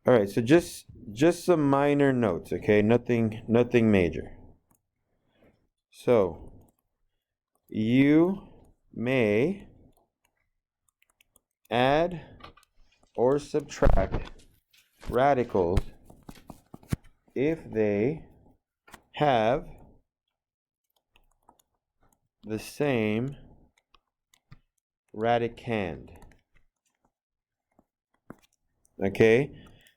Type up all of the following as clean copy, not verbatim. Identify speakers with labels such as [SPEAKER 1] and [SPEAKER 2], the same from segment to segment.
[SPEAKER 1] All right, so just some minor notes, okay? Nothing major. So you may add or subtract radicals if they have the same radicand. Okay?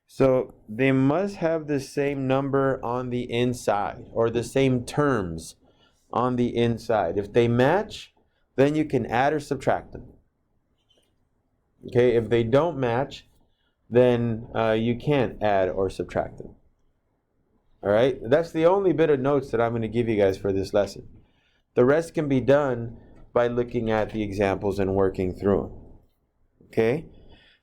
[SPEAKER 1] So they must have the same number on the inside or the same terms on the inside. If they match, then you can add or subtract them. Okay? If they don't match, then you can't add or subtract them. All right? That's the only bit of notes that I'm going to give you guys for this lesson. The rest can be done by looking at the examples and working through them. Okay?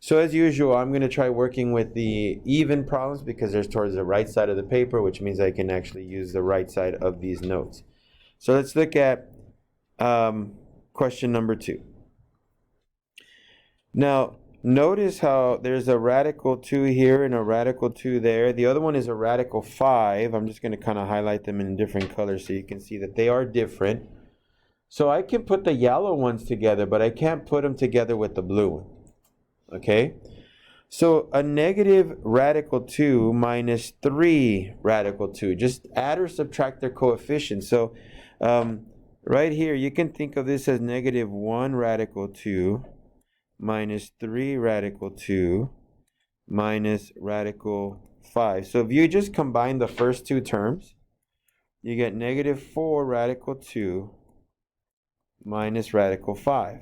[SPEAKER 1] So as usual, I'm going to try working with the even problems because they're towards the right side of the paper, which means I can actually use the right side of these notes. So let's look at question number 2. Now, notice how there's a radical 2 here and a radical 2 there. The other one is a radical 5. I'm just going to kind of highlight them in different colors so you can see that they are different. So I can put the yellow ones together, but I can't put them together with the blue one. Okay? So a negative radical 2 minus 3 radical 2. Just add or subtract their coefficients. So right here, you can think of this as negative 1 radical 2 minus 3 radical 2 minus radical 5. So if you just combine the first two terms, you get negative 4 radical 2 minus radical 5.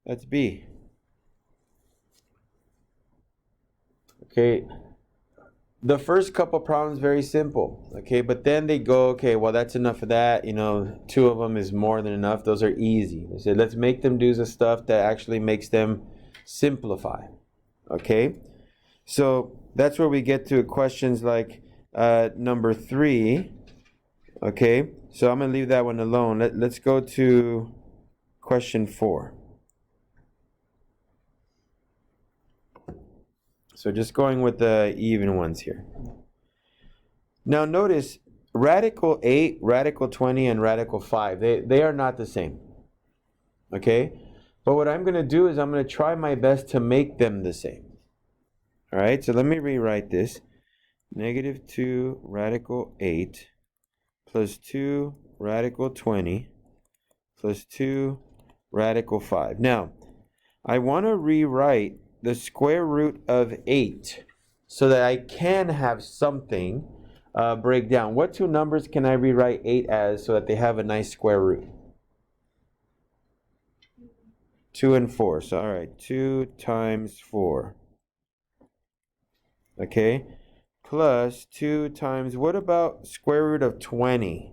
[SPEAKER 1] That's B. Okay, the first couple problems very simple, okay, but then they go, okay, well, that's enough of that, you know, 2 of them is more than enough. Those are easy. They said, let's make them do the stuff that actually makes them simplify, okay? So that's where we get to questions like number 3, okay? So I'm going to leave that one alone. Let's go to question 4. So just going with the even ones here. Now notice radical 8, radical 20, and radical 5. They are not the same. Okay? But what I'm going to do is I'm going to try my best to make them the same. All right? So let me rewrite this. Negative 2 radical 8 plus 2 radical 20 plus 2 radical 5. Now, I want to rewrite the square root of 8 so that I can have something break down. What two numbers can I rewrite 8 as so that they have a nice square root? 2 and 4. So, all right, 2 times 4. Okay, plus 2 times, what about square root of 20?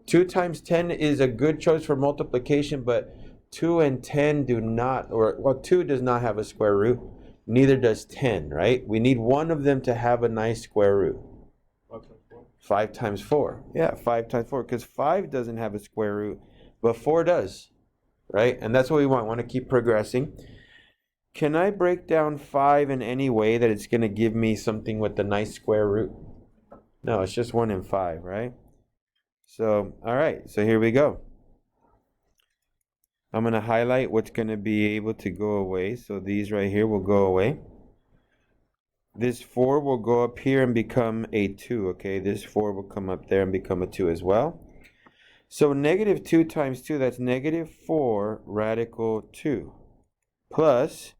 [SPEAKER 1] 2 times 10 is a good choice for multiplication, but 2 and 10 do not, or well, 2 does not have a square root. Neither does 10, right? We need one of them to have a nice square root. 5 times 4. Yeah, 5 times 4, because 5 doesn't have a square root, but 4 does, right? And that's what we want. We want to keep progressing. Can I break down 5 in any way that it's going to give me something with a nice square root? No, it's just 1 and 5, right? So, all right, so here we go. I'm going to highlight what's going to be able to go away. So these right here will go away. This 4 will go up here and become a 2, okay? This 4 will come up there and become a 2 as well. So negative 2 times 2, that's negative 4 radical 2. Plus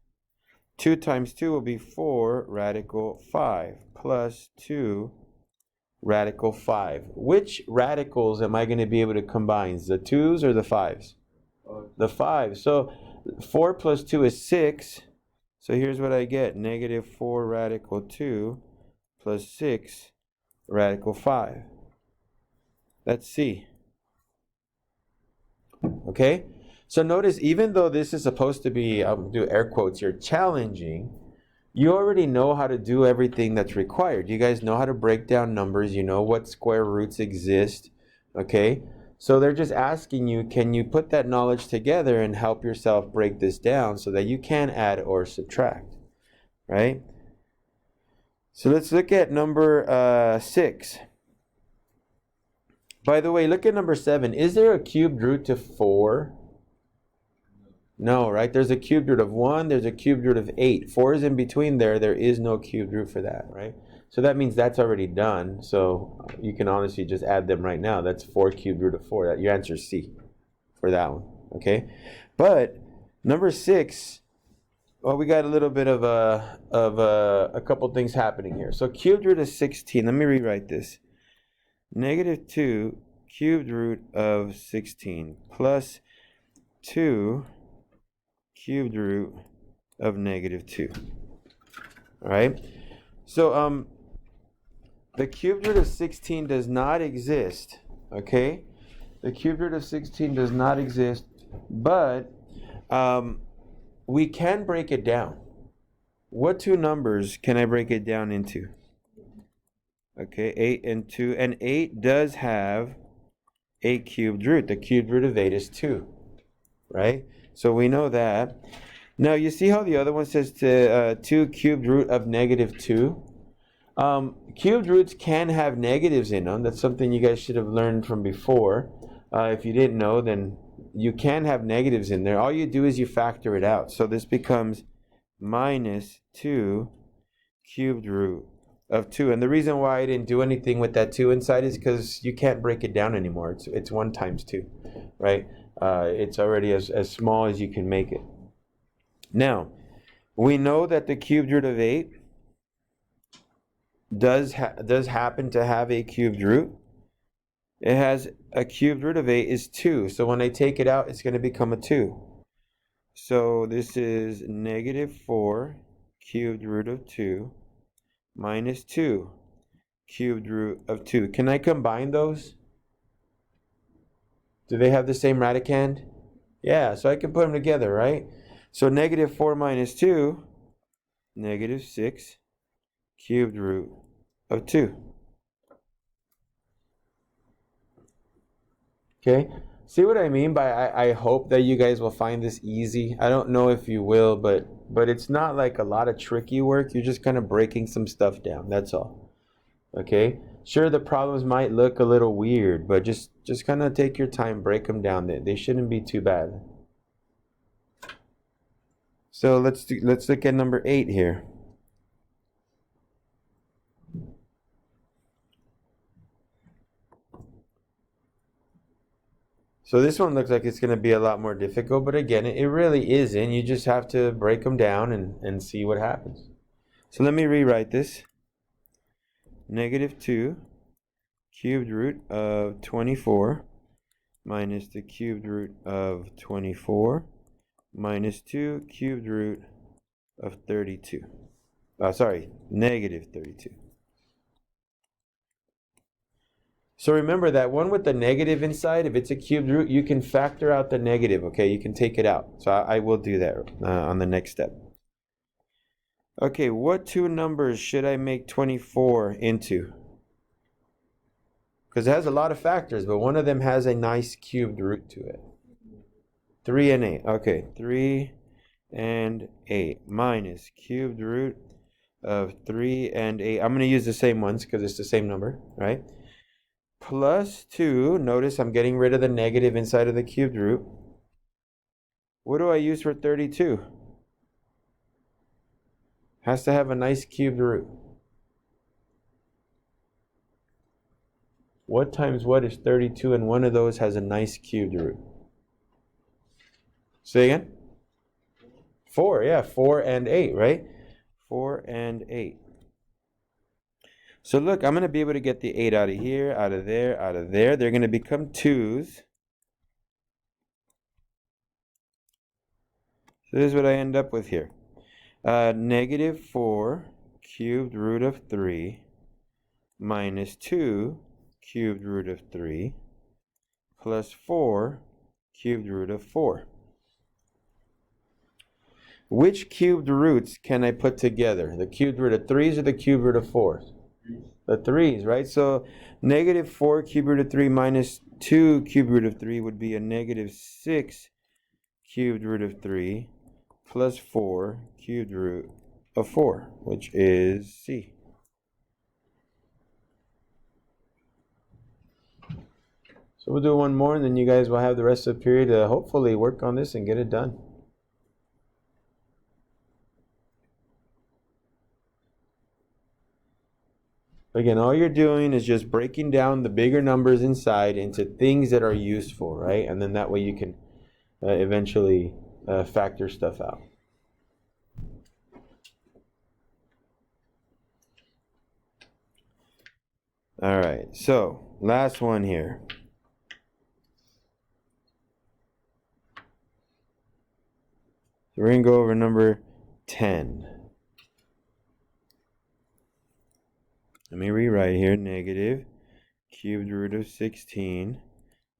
[SPEAKER 1] 2 times 2 will be 4 radical 5. Plus 2 radical 5. Which radicals am I going to be able to combine? The 2's or the 5's? The 5. So 4 plus 2 is 6. So here's what I get. Negative 4 radical 2 plus 6 radical 5. That's C. Okay? So notice, even though this is supposed to be, I'll do air quotes here, challenging, you already know how to do everything that's required. You guys know how to break down numbers. You know what square roots exist. Okay? So they're just asking you, can you put that knowledge together and help yourself break this down so that you can add or subtract? right? So let's look at number 6. By the way, look at number 7. Is there a cubed root to 4? No, right? There's a cubed root of 1. There's a cubed root of 8. 4 is in between there. There is no cubed root for that, right? So that means that's already done. So you can honestly just add them right now. That's 4 cubed root of 4. Your answer is C for that one, okay? But number 6, well, we got a little bit of a couple things happening here. So cubed root of 16. Let me rewrite this. Negative 2 cubed root of 16 plus 2 cubed root of negative 2. All right? So the cubed root of 16 does not exist, okay? The cubed root of 16 does not exist, but we can break it down. What two numbers can I break it down into? Okay, 8 and 2. And 8 does have a cubed root. The cubed root of 8 is 2, right? So we know that. Now, you see how the other one says 2 cubed root of negative 2? Cubed roots can have negatives in them. That's something you guys should have learned from before. If you didn't know, then you can have negatives in there. All you do is you factor it out. So this becomes minus 2 cubed root of 2. And the reason why I didn't do anything with that 2 inside is because you can't break it down anymore. It's 1 times 2, right? It's already as small as you can make it. Now, we know that the cubed root of 8 does happen to have a cubed root. It has a cubed root of 8 is 2. So when I take it out, it's going to become a 2. So this is negative 4 cubed root of 2 minus 2 cubed root of 2. Can I combine those? Do they have the same radicand? Yeah, so I can put them together, right? So negative 4 minus 2, negative 6 cubed root of 2. Okay, see what I mean by I hope that you guys will find this easy. I don't know if you will, but it's not like a lot of tricky work. You're just kind of breaking some stuff down. That's all. Okay, sure, the problems might look a little weird, but just kind of take your time, break them down. They shouldn't be too bad. So let's look at number 8 here. So this one looks like it's going to be a lot more difficult, but again, it really isn't. You just have to break them down and see what happens. So let me rewrite this. Negative 2 cubed root of 24 minus the cubed root of 24 minus 2 cubed root of 32. Negative 32. So remember that one with the negative inside, if it's a cubed root, you can factor out the negative, okay? You can take it out. So I will do that on the next step. Okay, what two numbers should I make 24 into? Because it has a lot of factors, but one of them has a nice cubed root to it. 3 and 8. Okay, 3 and 8 minus cubed root of 3 and 8. I'm going to use the same ones because it's the same number, right? Plus 2. Notice I'm getting rid of the negative inside of the cubed root. What do I use for 32? Has to have a nice cubed root. What times what is 32, and one of those has a nice cubed root? Say again? 4, yeah, 4 and 8, right? 4 and 8. So look, I'm going to be able to get the 8 out of here, out of there, out of there. They're going to become 2's. So this is what I end up with here. Negative 4 cubed root of 3 minus 2 cubed root of 3 plus 4 cubed root of 4. Which cubed roots can I put together? The cubed root of 3's or the cubed root of 4's? The 3's, right? So negative 4 cubed root of 3 minus 2 cubed root of 3 would be a negative 6 cubed root of 3 plus 4 cubed root of 4, which is C. So we'll do one more, and then you guys will have the rest of the period to hopefully work on this and get it done. Again, all you're doing is just breaking down the bigger numbers inside into things that are useful, right? And then that way you can eventually factor stuff out. All right, so last one here. So we're going to go over number 10. Let me rewrite here. Negative cubed root of 16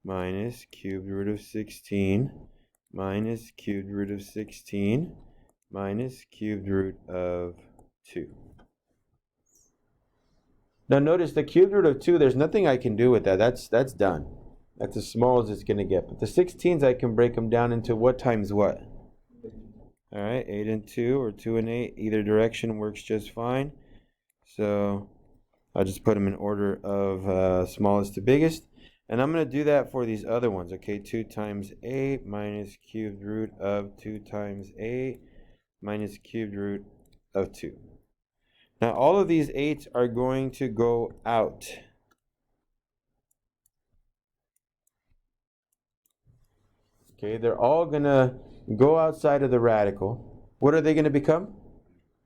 [SPEAKER 1] minus cubed root of 16 minus cubed root of 16 minus cubed root of 2. Now notice the cubed root of 2, there's nothing I can do with that. That's done. That's as small as it's going to get. But the 16s, I can break them down into what times what? All right, 8 and 2 or 2 and 8. Either direction works just fine. So I'll just put them in order of smallest to biggest. And I'm going to do that for these other ones, okay? 2 times 8 minus cubed root of 2 times 8 minus cubed root of 2. Now, all of these 8s are going to go out. Okay, they're all going to go outside of the radical. What are they going to become?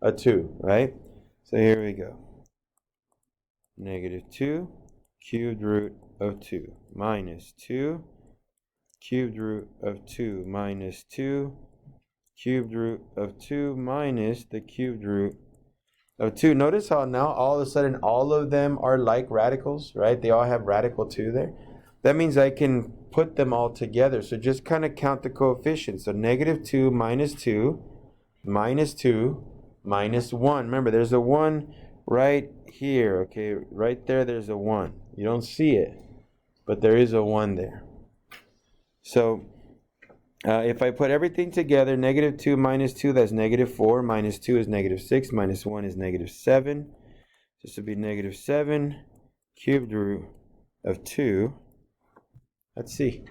[SPEAKER 1] A 2, right? So here we go. Negative 2 cubed root of 2 minus 2 cubed root of 2 minus 2 cubed root of 2 minus the cubed root of 2. Notice how now all of a sudden all of them are like radicals, right? They all have radical 2 there. That means I can put them all together. So just kind of count the coefficients. So negative 2 minus 2 minus 2 minus 1. Remember, there's a 1 right here, okay? Right there, there's a 1. You don't see it, but there is a 1 there. So if I put everything together, negative 2 minus 2, that's negative 4. Minus 2 is negative 6. Minus 1 is negative 7. This would be negative 7 cubed root of 2. Let's see.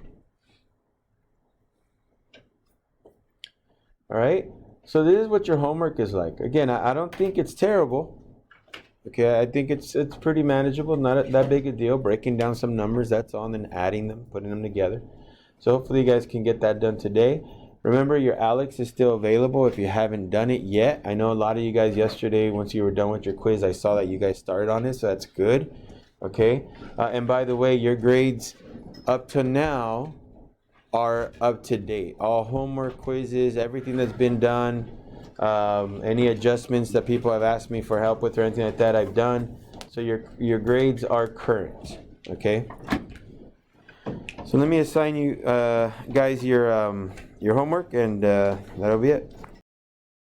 [SPEAKER 1] All right. So this is what your homework is like. Again, I don't think it's terrible. Okay, I think it's pretty manageable. Not that big a deal. Breaking down some numbers, that's all, and then adding them, putting them together. So hopefully you guys can get that done today. Remember, your Alex is still available if you haven't done it yet. I know a lot of you guys yesterday, once you were done with your quiz, I saw that you guys started on it, so that's good. Okay, and by the way, your grades up to now are up to date. All homework, quizzes, everything that's been done, any adjustments that people have asked me for help with or anything like that, I've done. So your grades are current. Okay. So let me assign you guys your homework, and that'll be it.